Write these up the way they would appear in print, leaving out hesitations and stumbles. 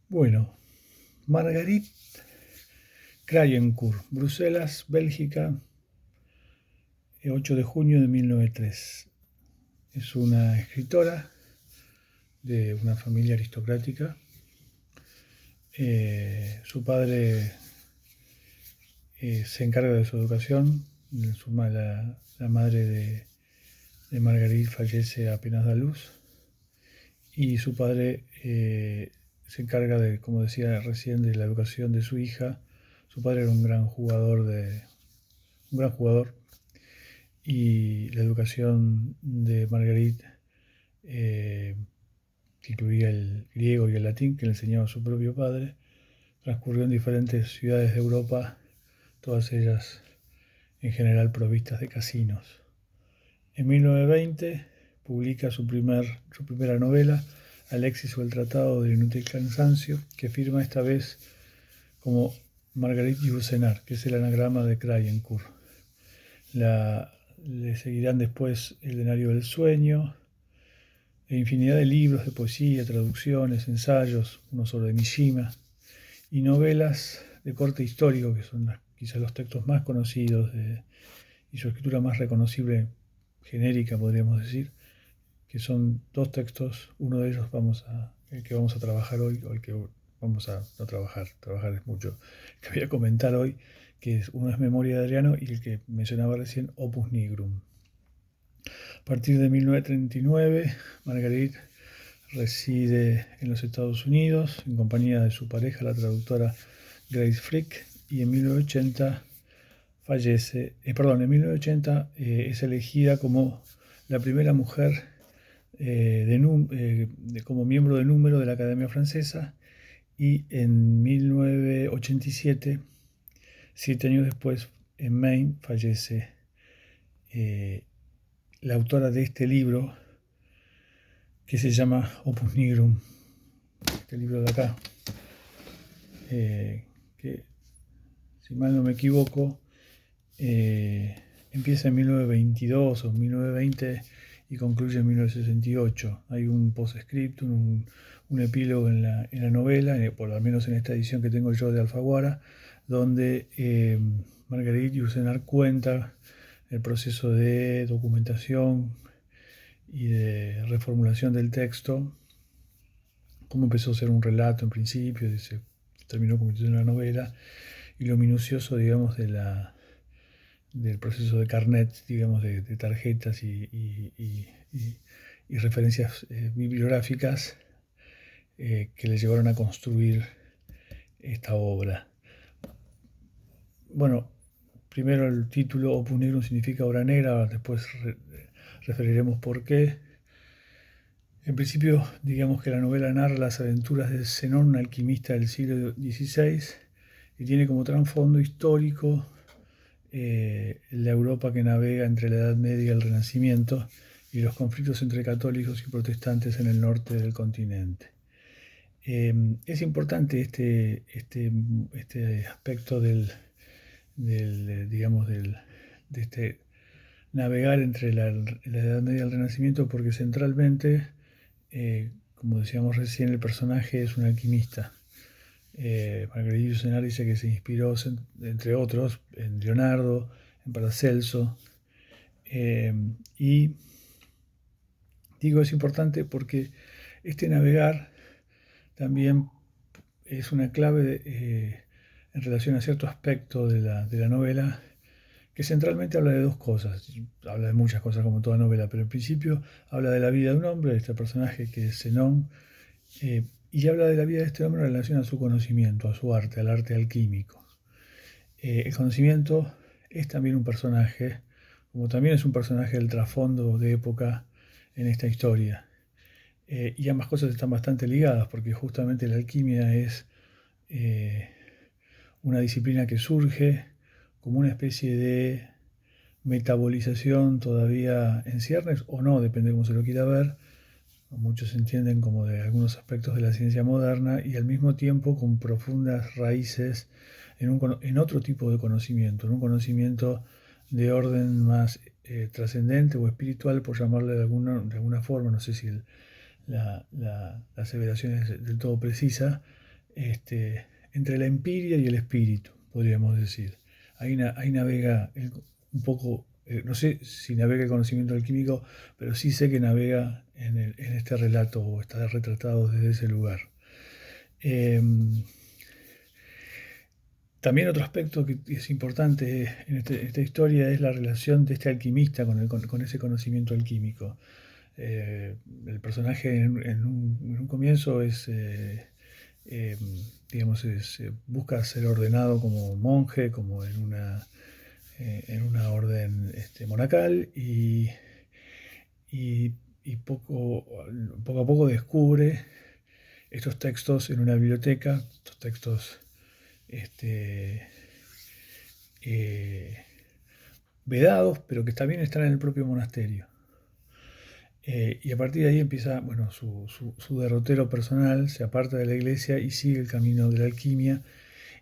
Bueno, Marguerite Krayencourt, Bruselas, Bélgica, 8 de junio de 1903. Es una escritora de una familia aristocrática. Su padre se encarga de su educación. La madre de Marguerite fallece apenas da luz. Y su padre se encarga de, como decía recién, de la educación de su hija. Su padre era un gran jugador y la educación de Marguerite, que incluía el griego y el latín que le enseñaba su propio padre, transcurrió en diferentes ciudades de Europa, todas ellas en general provistas de casinos. En 1920 publica su primera novela, Alexis o el Tratado del Inútil Cansancio, que firma esta vez como Marguerite Yourcenar, que es el anagrama de Krayencourt. Le seguirán después El Denario del Sueño, e infinidad de libros de poesía, traducciones, ensayos, uno sobre Mishima, y novelas de corte histórico, que son quizás los textos más conocidos y su escritura más reconocible, genérica podríamos decir, que son dos textos. Uno de ellos el que vamos a trabajar hoy, o el que vamos a no trabajar es mucho, que voy a comentar hoy, que uno es Memoria de Adriano y el que mencionaba recién, Opus Nigrum. A partir de 1939, Marguerite reside en los Estados Unidos en compañía de su pareja, la traductora Grace Frick, y en 1980 es elegida como la primera mujer como miembro de número de la Academia Francesa, y en 1987, 7 años después, en Maine, fallece la autora de este libro, que se llama Opus Nigrum, este libro de acá, que, si mal no me equivoco, empieza en 1922 o 1920 y concluye en 1968. Hay un postscriptum, un epílogo en la novela, por lo menos en esta edición que tengo yo de Alfaguara, donde Marguerite Yourcenar cuenta el proceso de documentación y de reformulación del texto, cómo empezó a ser un relato en principio, y se terminó convirtiendo en una novela, y lo minucioso, digamos, del proceso de carnet, digamos, de tarjetas y referencias bibliográficas que le llevaron a construir esta obra. Bueno, primero el título Opus Nigrum significa obra negra, después referiremos por qué. En principio, digamos que la novela narra las aventuras de Zenón, un alquimista del siglo XVI, y tiene como trasfondo histórico la Europa que navega entre la Edad Media y el Renacimiento, y los conflictos entre católicos y protestantes en el norte del continente. Es importante este aspecto de este navegar entre la Edad Media y el Renacimiento, porque centralmente, como decíamos recién, el personaje es un alquimista. Marguerite Yourcenar dice que se inspiró, entre otros, en Leonardo, en Paracelso, y digo es importante porque este navegar también es una clave en relación a cierto aspecto de la novela, que centralmente habla de dos cosas. Habla de muchas cosas como toda novela, pero en principio habla de la vida de un hombre, de este personaje que es Zenón, y habla de la vida de este hombre en relación a su conocimiento, a su arte, al arte alquímico. El conocimiento es también un personaje, como también es un personaje del trasfondo de época en esta historia. Y ambas cosas están bastante ligadas, porque justamente la alquimia es una disciplina que surge como una especie de metabolización todavía en ciernes, o no, depende de cómo se lo quiera ver. Muchos entienden como de algunos aspectos de la ciencia moderna, y al mismo tiempo con profundas raíces en otro tipo de conocimiento, en un conocimiento de orden más trascendente o espiritual, por llamarle de alguna forma. No sé si la aseveración es del todo precisa, entre la empiria y el espíritu, podríamos decir. Ahí navega un poco, no sé si navega el conocimiento alquímico, pero sí sé que navega en este relato, o está retratado desde ese lugar. También otro aspecto que es importante en esta historia es la relación de este alquimista con ese conocimiento alquímico. El personaje en un comienzo es, eh, digamos, busca ser ordenado como monje, como en una orden monacal, y, y poco a poco descubre estos textos en una biblioteca, estos textos eh, vedados, pero que también están en el propio monasterio. Y a partir de ahí empieza, bueno, su derrotero personal, se aparta de la iglesia y sigue el camino de la alquimia.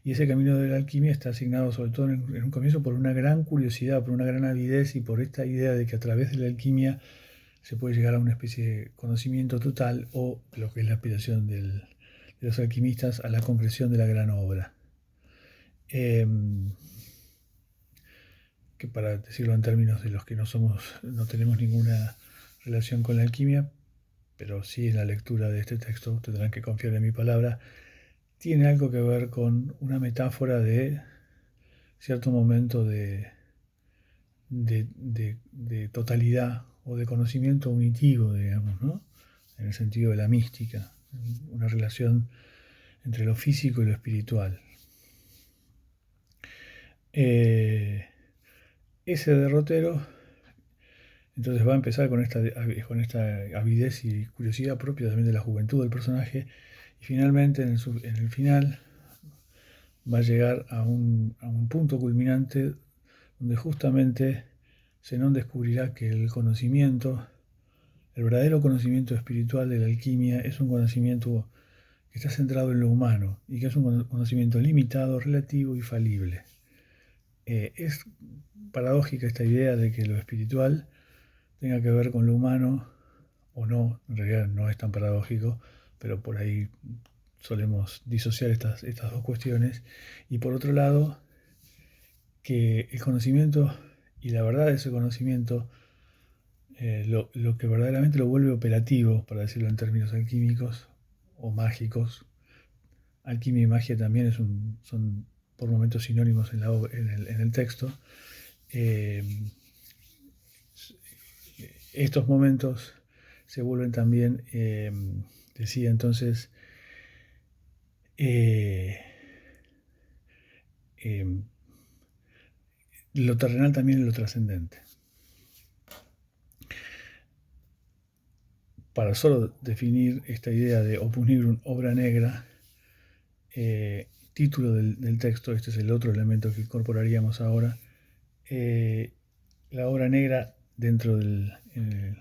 Y ese camino de la alquimia está asignado, sobre todo en un comienzo, por una gran curiosidad, por una gran avidez y por esta idea de que a través de la alquimia se puede llegar a una especie de conocimiento total, o lo que es la aspiración de los alquimistas, a la concreción de la gran obra. Que, para decirlo en términos de los que no tenemos ninguna relación con la alquimia, pero sí en la lectura de este texto tendrán que confiar en mi palabra, tiene algo que ver con una metáfora de cierto momento de totalidad o de conocimiento unitivo, digamos, ¿no? En el sentido de la mística, una relación entre lo físico y lo espiritual. Ese derrotero entonces va a empezar con esta avidez y curiosidad propia también de la juventud del personaje, y finalmente en el final va a llegar a un punto culminante donde justamente Zenón descubrirá que el conocimiento, el verdadero conocimiento espiritual de la alquimia, es un conocimiento que está centrado en lo humano y que es un conocimiento limitado, relativo y falible. Es paradójica esta idea de que lo espiritual tenga que ver con lo humano, o no, en realidad no es tan paradójico, pero por ahí solemos disociar estas dos cuestiones. Y por otro lado, que el conocimiento y la verdad de ese conocimiento, lo que verdaderamente lo vuelve operativo, para decirlo en términos alquímicos o mágicos. Alquimia y magia también son por momentos sinónimos en el texto. Eh, Estos momentos se vuelven también, decía entonces, eh, eh, lo terrenal también es lo trascendente. Para solo definir esta idea de Opus Nigrum, obra negra, título del texto, este es el otro elemento que incorporaríamos ahora, la obra negra en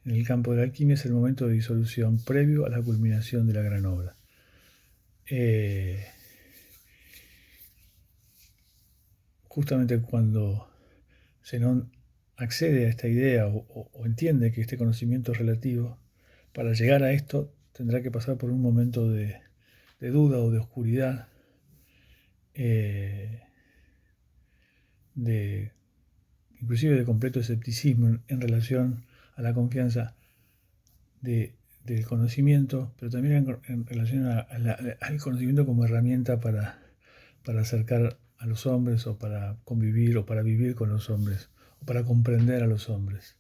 el campo de la alquimia es el momento de disolución previo a la culminación de la gran obra. Justamente cuando Zenón accede a esta idea o entiende que este conocimiento es relativo, para llegar a esto tendrá que pasar por un momento de duda o de oscuridad, inclusive de completo escepticismo en relación a la confianza del conocimiento, pero también en relación al conocimiento como herramienta para acercar a los hombres, o para convivir, o para vivir con los hombres, o para comprender a los hombres.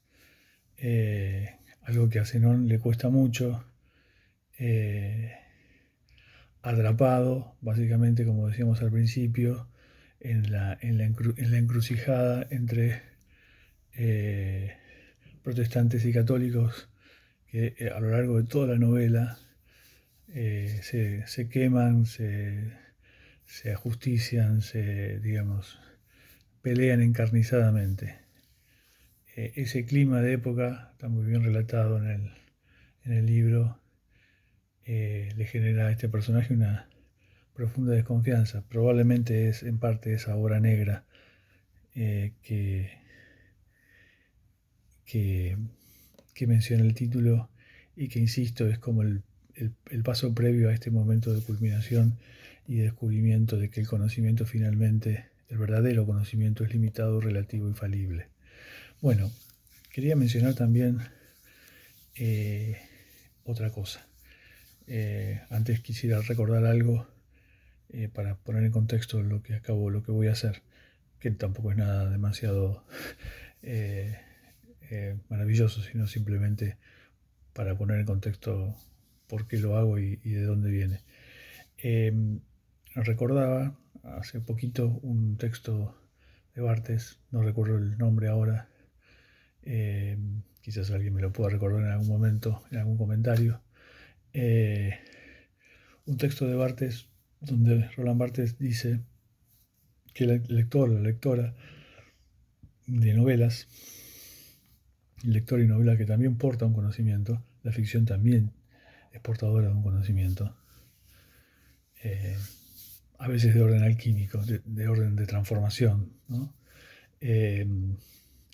Algo que a Zenón le cuesta mucho, atrapado, básicamente, como decíamos al principio, en la encrucijada entre protestantes y católicos, que a lo largo de toda la novela se queman, se ajustician, digamos, pelean encarnizadamente. Ese clima de época está muy bien relatado en el libro. Le genera a este personaje una profunda desconfianza. Probablemente es en parte esa obra negra que menciona el título, y que, insisto, es como el paso previo a este momento de culminación y de descubrimiento de que el conocimiento finalmente, el verdadero conocimiento es limitado, relativo y falible. Bueno, quería mencionar también otra cosa. Antes quisiera recordar algo para poner en contexto lo que voy a hacer, que tampoco es nada demasiado maravilloso, sino simplemente para poner en contexto por qué lo hago y de dónde viene. Recordaba hace poquito un texto de Barthes, no recuerdo el nombre ahora, quizás alguien me lo pueda recordar en algún momento, en algún comentario. Un texto de Barthes donde Roland Barthes dice que el lector, la lectora de novelas, el lector y novela que también porta un conocimiento, la ficción también es portadora de un conocimiento, a veces de orden alquímico, de orden de transformación, ¿no? El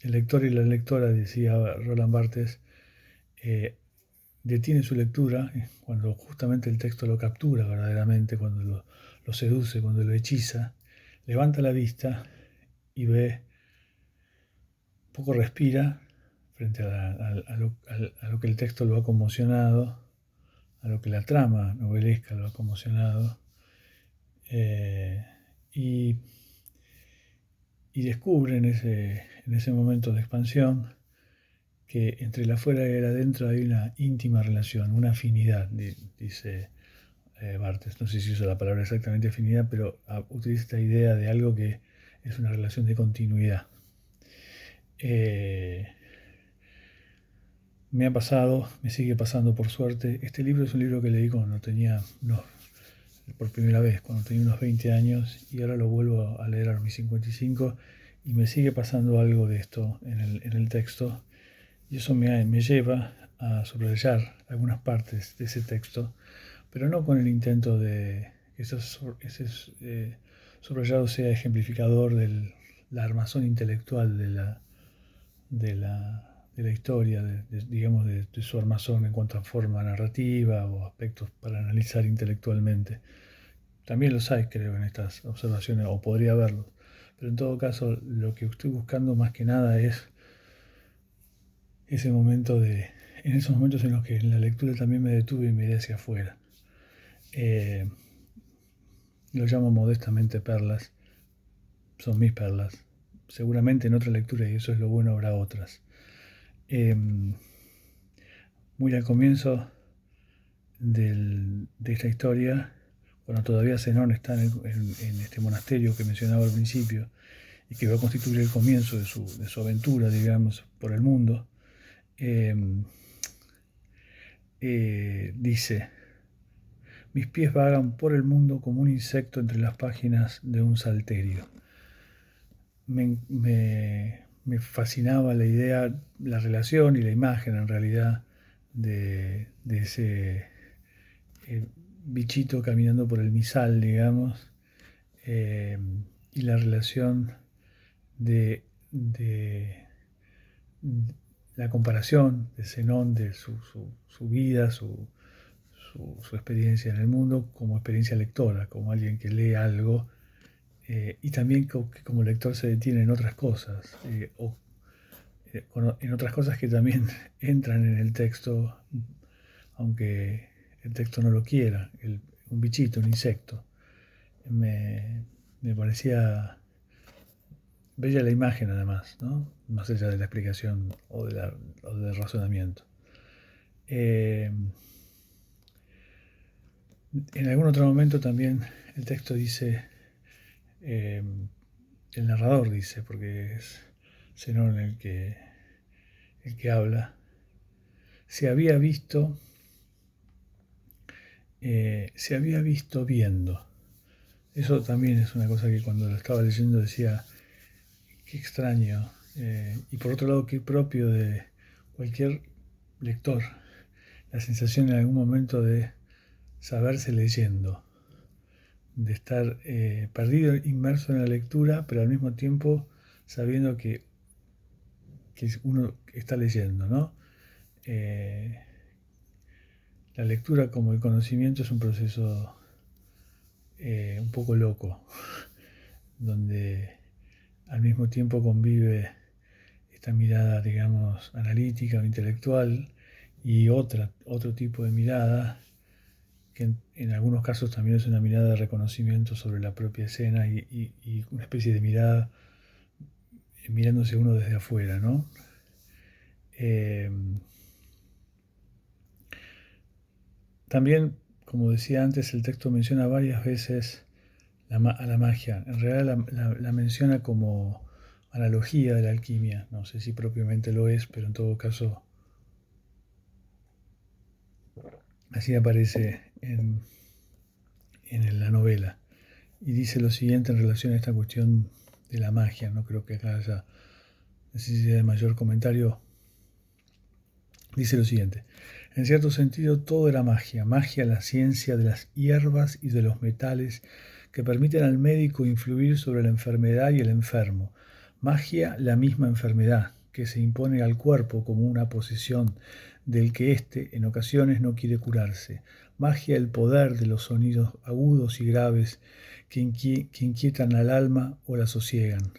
lector y la lectora, decía Roland Barthes, detiene su lectura cuando justamente el texto lo captura verdaderamente, cuando lo seduce, cuando lo hechiza, levanta la vista y ve, poco respira frente a lo que el texto lo ha conmocionado, a lo que la trama novelesca lo ha conmocionado, y descubre en ese momento de expansión que entre el afuera y el adentro hay una íntima relación, una afinidad, dice Barthes. No sé si usa la palabra exactamente afinidad, pero utiliza esta idea de algo que es una relación de continuidad. Me ha pasado, me sigue pasando por suerte. Este libro es un libro que leí cuando tenía por primera vez, cuando tenía unos 20 años, y ahora lo vuelvo a leer a mis 55 y me sigue pasando algo de esto en el texto, y eso me lleva a subrayar algunas partes de ese texto, pero no con el intento de que ese subrayado sea ejemplificador de la armazón intelectual de la historia, digamos, de su armazón en cuanto a forma narrativa o aspectos para analizar intelectualmente. También los hay, creo, en estas observaciones, o podría haberlos. Pero en todo caso, lo que estoy buscando más que nada es ese momento en esos momentos en los que en la lectura también me detuve y miré hacia afuera. Lo llamo modestamente perlas, son mis perlas. Seguramente en otra lectura, y eso es lo bueno, habrá otras. Muy al comienzo de esta historia, cuando todavía Zenón está en este monasterio que mencionaba al principio y que va a constituir el comienzo de su aventura, digamos, por el mundo, dice: mis pies vagan por el mundo como un insecto entre las páginas de un salterio. Me fascinaba la idea, la relación y la imagen en realidad de ese bichito caminando por el misal, digamos, y la relación de la comparación de Zenón, de su vida, su experiencia en el mundo como experiencia lectora, como alguien que lee algo, y también que como lector se detiene en otras cosas, en otras cosas que también entran en el texto, aunque el texto no lo quiera, un bichito, un insecto. Me parecía bella la imagen, además, ¿no? Más allá de la explicación o del razonamiento. En algún otro momento también el texto dice, el narrador dice, porque es Zenón el que habla, se había visto viendo. Eso también es una cosa que cuando lo estaba leyendo decía, qué extraño, y por otro lado qué propio de cualquier lector, la sensación en algún momento de saberse leyendo, de estar perdido, inmerso en la lectura, pero al mismo tiempo sabiendo que uno está leyendo, ¿no? la lectura como el conocimiento es un proceso un poco loco, donde al mismo tiempo convive esta mirada, digamos, analítica o intelectual y otro tipo de mirada, que en algunos casos también es una mirada de reconocimiento sobre la propia escena y una especie de mirada mirándose uno desde afuera, ¿no? También, como decía antes, el texto menciona varias veces a la magia. En realidad la menciona como analogía de la alquimia. No sé si propiamente lo es, pero en todo caso así aparece en la novela. Y dice lo siguiente en relación a esta cuestión de la magia. No creo que acá haya necesidad de mayor comentario. Dice lo siguiente: en cierto sentido todo era magia, magia la ciencia de las hierbas y de los metales que permiten al médico influir sobre la enfermedad y el enfermo, magia la misma enfermedad que se impone al cuerpo como una posesión del que éste en ocasiones no quiere curarse, magia el poder de los sonidos agudos y graves que inquietan al alma o la sosiegan.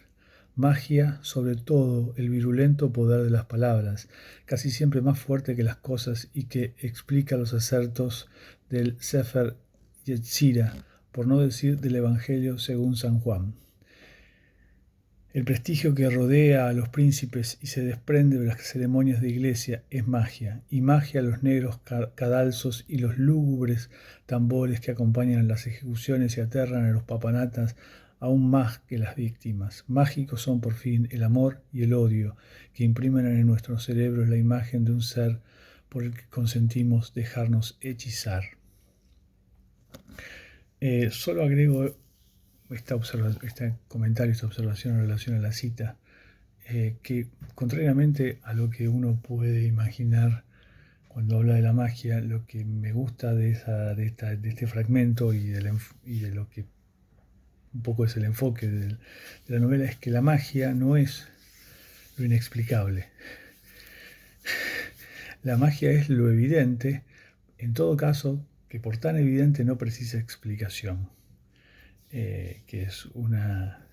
Magia, sobre todo, el virulento poder de las palabras, casi siempre más fuerte que las cosas y que explica los acertos del Sefer Yetzirah, por no decir del Evangelio según San Juan. El prestigio que rodea a los príncipes y se desprende de las ceremonias de iglesia es magia, y magia los negros cadalzos y los lúgubres tambores que acompañan las ejecuciones y aterran a los papanatas aún más que las víctimas. Mágicos son por fin el amor y el odio que imprimen en nuestros cerebros la imagen de un ser por el que consentimos dejarnos hechizar. Solo agrego este comentario, esta observación en relación a la cita, que contrariamente a lo que uno puede imaginar cuando habla de la magia, lo que me gusta de este fragmento y de lo que un poco es el enfoque de la novela es que la magia no es lo inexplicable. La magia es lo evidente, en todo caso, que por tan evidente no precisa explicación, que es una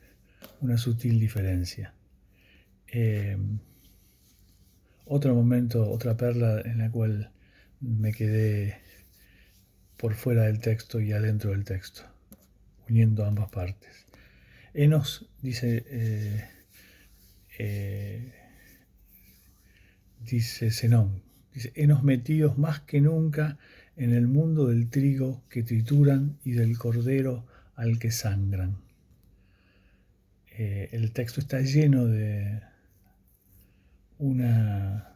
sutil diferencia. Otro momento, otra perla en la cual me quedé por fuera del texto y adentro del texto, uniendo ambas partes. Enos, dice Zenón, dice: enos metidos más que nunca en el mundo del trigo que trituran y del cordero al que sangran. El texto está lleno de una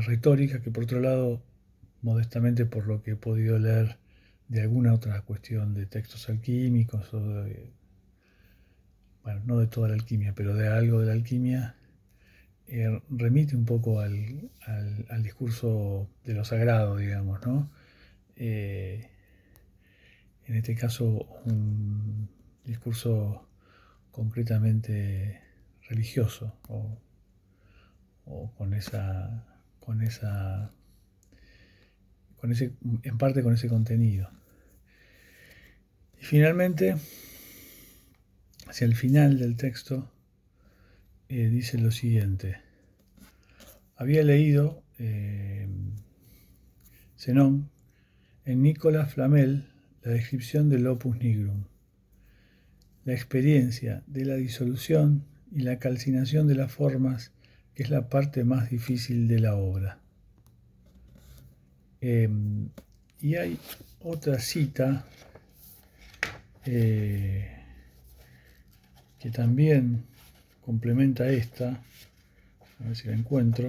retórica que, por otro lado, modestamente por lo que he podido leer de alguna otra cuestión de textos alquímicos o bueno, no de toda la alquimia, pero de algo de la alquimia, remite un poco al discurso de lo sagrado, digamos, ¿no? En este caso, un discurso concretamente religioso o con en parte con ese contenido. Y finalmente, hacia el final del texto, dice lo siguiente: había leído Zenón en Nicolas Flamel la descripción del Opus Nigrum, la experiencia de la disolución y la calcinación de las formas, que es la parte más difícil de la obra. Y hay otra cita que también complementa esta, a ver si la encuentro,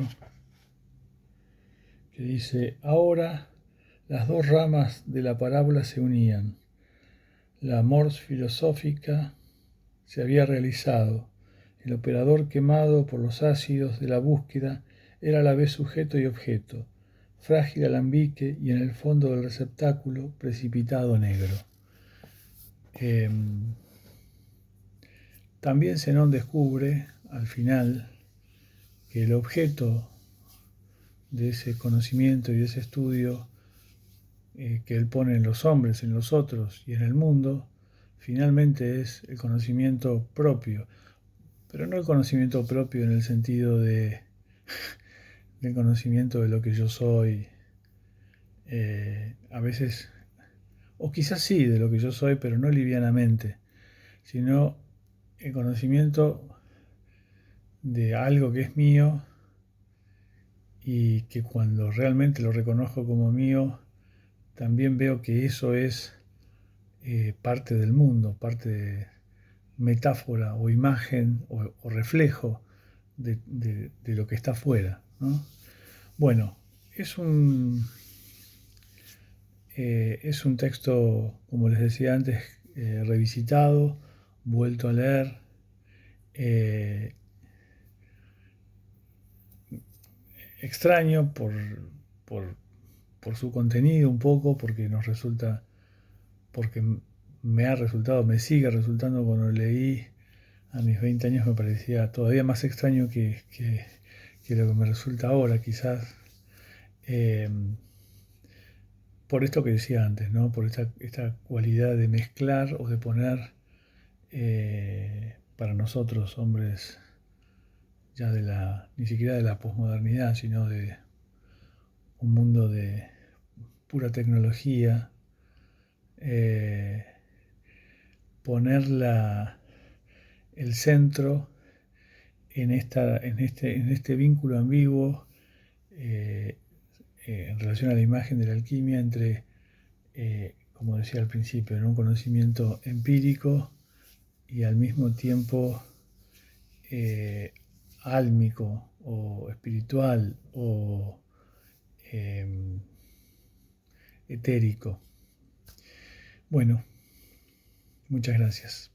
que dice: ahora las dos ramas de la parábola se unían. La mors filosófica se había realizado. El operador quemado por los ácidos de la búsqueda era a la vez sujeto y objeto, frágil alambique y en el fondo del receptáculo precipitado negro. También Zenón descubre al final que el objeto de ese conocimiento y de ese estudio que Él pone en los hombres, en los otros y en el mundo, finalmente es el conocimiento propio, pero no el conocimiento propio en el sentido del conocimiento de lo que yo soy, a veces, o quizás sí, de lo que yo soy, pero no livianamente, sino el conocimiento de algo que es mío y que cuando realmente lo reconozco como mío, también veo que eso es parte del mundo, parte de metáfora o imagen o reflejo de lo que está afuera, ¿no? Bueno, es un, es un texto, como les decía antes, revisitado, vuelto a leer, eh, extraño por, por su contenido un poco, porque nos resulta, porque me ha resultado, me sigue resultando cuando lo leí a mis 20 años me parecía todavía más extraño que lo que me resulta ahora, quizás. Eh, por esto que decía antes, ¿no? Por esta cualidad de mezclar o de poner para nosotros, hombres ya ni siquiera de la posmodernidad, sino de un mundo de pura tecnología, eh, poner el centro en este vínculo ambiguo eh, en relación a la imagen de la alquimia entre, como decía al principio, en un conocimiento empírico y al mismo tiempo eh, álmico o espiritual o eh, etérico. Bueno, muchas gracias.